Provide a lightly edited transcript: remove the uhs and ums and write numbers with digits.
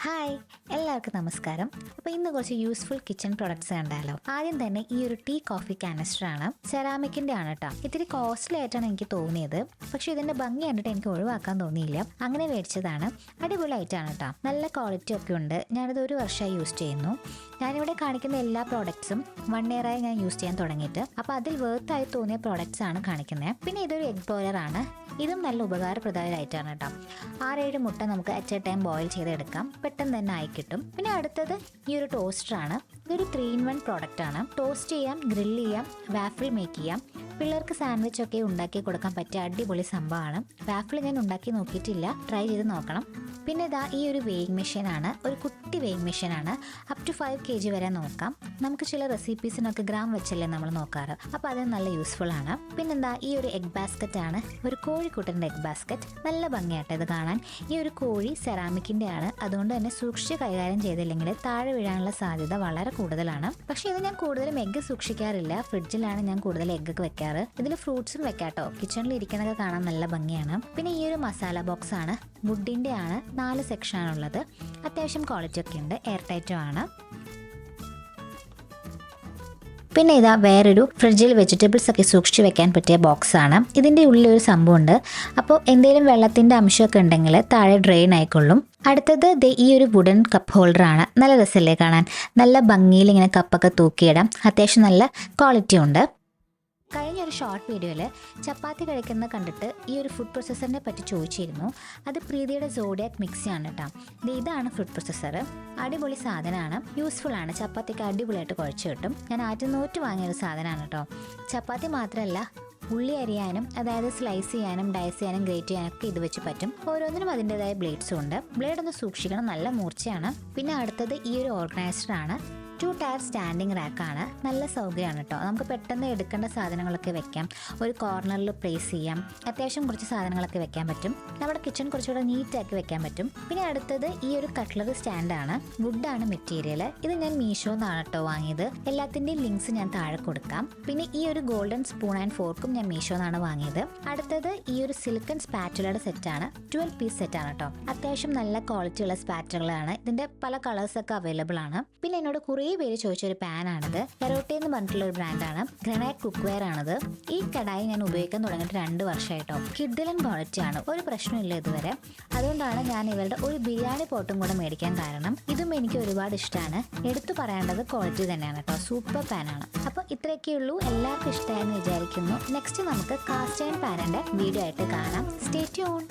Hi, എല്ലാവർക്കും നമസ്കാരം. അപ്പോൾ ഇന്ന് കുറച്ച് യൂസ്ഫുൾ കിച്ചൺ പ്രൊഡക്ട്സ് കണ്ടാലോ. ആദ്യം തന്നെ ഈ ഒരു ടീ കോഫി കാനിസ്റ്റർ ആണ്, സെറാമിക്കിന്റെ ആണ് കേട്ടോ. ഇത്തിരി കോസ്റ്റ്ലി ആയിട്ടാണ് എനിക്ക് തോന്നിയത്, പക്ഷെ ഇതിന്റെ ഭംഗി കണ്ടിട്ട് എനിക്ക് ഒഴിവാക്കാൻ തോന്നിയില്ല, അങ്ങനെ മേടിച്ചതാണ്. അടിപൊളിയായിട്ടാണ് കേട്ടോ, നല്ല ക്വാളിറ്റി ഒക്കെ ഉണ്ട്. ഞാനിത് 1 വർഷമായി യൂസ് ചെയ്യുന്നു. ഞാനിവിടെ കാണിക്കുന്ന എല്ലാ പ്രോഡക്ട്സും 1 ഇയറായി ഞാൻ യൂസ് ചെയ്യാൻ തുടങ്ങിയിട്ട്. അപ്പോൾ അതിൽ വേർത്തായി തോന്നിയ പ്രോഡക്ട്സ് ആണ് കാണിക്കുന്നത്. പിന്നെ ഇതൊരു എഗ് ബോയിലർ ആണ്, ഇതും നല്ല ഉപകാരപ്രദമായിട്ടാണ് കേട്ടോ. 6-7 മുട്ട നമുക്ക് അറ്റ് എ ടൈം ബോയിൽ ചെയ്തെടുക്കാം, പെട്ടെന്ന് തന്നെ ആയി കിട്ടും. പിന്നെ അടുത്തത് ഈ ഒരു ടോസ്റ്റർ ആണ്. ഇതൊരു 3-in-1 പ്രോഡക്റ്റ് ആണ്. ടോസ്റ്റ് ചെയ്യാം, ഗ്രില്ല് ചെയ്യാം, വാഫിൾ മേക്ക് ചെയ്യാം. പിള്ളേർക്ക് സാൻഡ്വിച്ച് ഒക്കെ ഉണ്ടാക്കി കൊടുക്കാൻ പറ്റിയ അടിപൊളി സംഭവമാണ്. വാഫിൾ ഞാൻ ഉണ്ടാക്കി നോക്കിയിട്ടില്ല, ട്രൈ ചെയ്ത് നോക്കണം. പിന്നെ ഇതാ ഈ ഒരു വെയിങ് മെഷീനാണ്, ഒരു കുട്ടി വെയിങ് മെഷീനാണ്. അപ് ടു 5 kg വരെ നോക്കാം. നമുക്ക് ചില റെസിപ്പീസിനൊക്കെ ഗ്രാം വെച്ചല്ലേ നമ്മൾ നോക്കാറ്, അപ്പോൾ അത് നല്ല യൂസ്ഫുൾ ആണ്. പിന്നെന്താ ഈ ഒരു എഗ് ബാസ്ക്കറ്റ് ആണ്, ഒരു കോഴിക്കുട്ടൻ്റെ എഗ് ബാസ്ക്കറ്റ്. നല്ല ഭംഗിയാട്ടോ ഇത് കാണാൻ. ഈ ഒരു കോഴി സെറാമിക്കിൻ്റെ ആണ്, അതുകൊണ്ട് തന്നെ സൂക്ഷിച്ച് കൈകാര്യം ചെയ്തില്ലെങ്കിൽ താഴെ വീഴാനുള്ള സാധ്യത വളരെ കൂടുതലാണ്. പക്ഷേ ഇത് ഞാൻ കൂടുതലും എഗ്ഗ് സൂക്ഷിക്കാറില്ല, ഫ്രിഡ്ജിലാണ് ഞാൻ കൂടുതൽ എഗ്ഗ് ഒക്കെ വെക്കാറ്. ഇതിൽ ഫ്രൂട്ട്സും വെക്കാട്ടോ. കിച്ചണിൽ ഇരിക്കണതൊക്കെ കാണാൻ നല്ല ഭംഗിയാണ്. പിന്നെ ഈ ഒരു മസാല ബോക്സ് ആണ്, വുഡിൻ്റെ ആണ്, 4 സെക്ഷൻ ആണുള്ളത്. അത്യാവശ്യം ക്വാളിറ്റി ഒക്കെ ഉണ്ട്, എയർ ടൈറ്റും ആണ്. പിന്നെ ഇതാ വേറൊരു ഫ്രിഡ്ജിൽ വെജിറ്റബിൾസ് ഒക്കെ സൂക്ഷിച്ച് വെക്കാൻ പറ്റിയ ബോക്സ് ആണ്. ഇതിൻ്റെ ഉള്ളിലൊരു സംഭവമുണ്ട്, അപ്പോൾ എന്തെങ്കിലും വെള്ളത്തിൻ്റെ അംശമൊക്കെ ഉണ്ടെങ്കിൽ താഴെ ഡ്രെയിൻ ആയിക്കൊള്ളും. അടുത്തത് ഈ ഒരു വുഡൻ കപ്പ് ഹോൾഡർ ആണ്. നല്ല രസമല്ലേ കാണാൻ, നല്ല ഭംഗിയിൽ ഇങ്ങനെ കപ്പൊക്കെ തൂക്കിയിടാം. അത്യാവശ്യം നല്ല ക്വാളിറ്റി ഉണ്ട്. കഴിഞ്ഞൊരു ഷോർട്ട് വീഡിയോയിൽ ചപ്പാത്തി കഴിക്കുന്നത് കണ്ടിട്ട് ഈ ഒരു ഫുഡ് പ്രൊസസ്സറിനെ പറ്റി ചോദിച്ചിരുന്നു. അത് പ്രീതിയുടെ സോഡിയാക് മിക്സിയാണ് കേട്ടോ. ഇതാണ് ഫുഡ് പ്രൊസസ്സർ. അടിപൊളി സാധനമാണ്, യൂസ്ഫുൾ ആണ്. ചപ്പാത്തിക്ക് അടിപൊളിയായിട്ട് കുഴച്ച് കിട്ടും. ഞാൻ ആറ്റുനോറ്റ് വാങ്ങിയൊരു സാധനമാണ് കേട്ടോ. ചപ്പാത്തി മാത്രമല്ല, ഉള്ളി അരിയാനും, അതായത് സ്ലൈസ് ചെയ്യാനും, ഡൈസ് ചെയ്യാനും, ഗ്രേറ്റ് ചെയ്യാനും ഒക്കെ ഇത് വെച്ച് പറ്റും. ഓരോന്നിനും അതിൻ്റെതായ ബ്ലേഡ്സും ഉണ്ട്. ബ്ലേഡ് ഒന്ന് സൂക്ഷിക്കണം, നല്ല മൂർച്ചയാണ്. പിന്നെ അടുത്തത് ഈ ഒരു ഓർഗനൈസർ ആണ്. 2 ടയർ സ്റ്റാൻഡിങ് റാക്കാണ്. നല്ല സൗകര്യമാണ് കേട്ടോ. നമുക്ക് പെട്ടെന്ന് എടുക്കേണ്ട സാധനങ്ങളൊക്കെ വെക്കാം, ഒരു കോർണറിൽ പ്ലേസ് ചെയ്യാം. അത്യാവശ്യം കുറച്ച് സാധനങ്ങളൊക്കെ വെക്കാൻ പറ്റും. നമ്മുടെ കിച്ചൺ കുറച്ചുകൂടെ നീറ്റാക്കി വെക്കാൻ പറ്റും. പിന്നെ അടുത്തത് ഈ ഒരു കട്ട്ലറി സ്റ്റാൻഡാണ്. വുഡാണ് മെറ്റീരിയൽ. ഇത് ഞാൻ മീഷോന്നാണ് കേട്ടോ വാങ്ങിയത്. എല്ലാത്തിൻ്റെയും ലിങ്ക്സ് ഞാൻ താഴെ കൊടുക്കാം. പിന്നെ ഈ ഒരു ഗോൾഡൻ സ്പൂൺ ആൻഡ് ഫോർക്കും ഞാൻ മീഷോന്നാണ് വാങ്ങിയത്. അടുത്തത് ഈ ഒരു സിലിക്കൺ സ്പാറ്റുലയുടെ സെറ്റാണ്. 12 പീസ് സെറ്റാണ് കേട്ടോ. അത്യാവശ്യം നല്ല ക്വാളിറ്റി ഉള്ള സ്പാറ്റുകളാണ്. ഇതിൻ്റെ പല കളേഴ്സൊക്കെ അവൈലബിൾ ആണ്. പിന്നെ എന്നോട് കുറേ പേര് ചോദിച്ചൊരു പാനാണിത്. കരോട്ടെ എന്ന് പറഞ്ഞിട്ടുള്ള ഒരു ബ്രാൻഡാണ്. ഗ്രാനൈറ്റ് കുക്ക്വെയർ ആണിത്. ഈ കടായി ഞാൻ ഉപയോഗിക്കാൻ തുടങ്ങിയിട്ട് 2 വർഷമായിട്ടോ. കിഡിലൻ ക്വാളിറ്റി ആണ്, ഒരു പ്രശ്നമില്ല ഇതുവരെ. അതുകൊണ്ടാണ് ഞാൻ ഇവരുടെ ഒരു ബിരിയാണി പോട്ടും കൂടെ മേടിക്കാൻ കാരണം. ഇതും എനിക്ക് ഒരുപാട് ഇഷ്ടമാണ്. എടുത്തു പറയേണ്ടത് ക്വാളിറ്റി തന്നെയാണ് കേട്ടോ. സൂപ്പർ പാനാണ്. അപ്പോൾ ഇത്രയൊക്കെയുള്ളൂ. എല്ലാവർക്കും ഇഷ്ടമായെന്ന് വിചാരിക്കുന്നു. നെക്സ്റ്റ് നമുക്ക് കാസ്റ്റ് അയൺ പാനിൻ്റെ വീഡിയോ ആയിട്ട് കാണാം. Stay tune.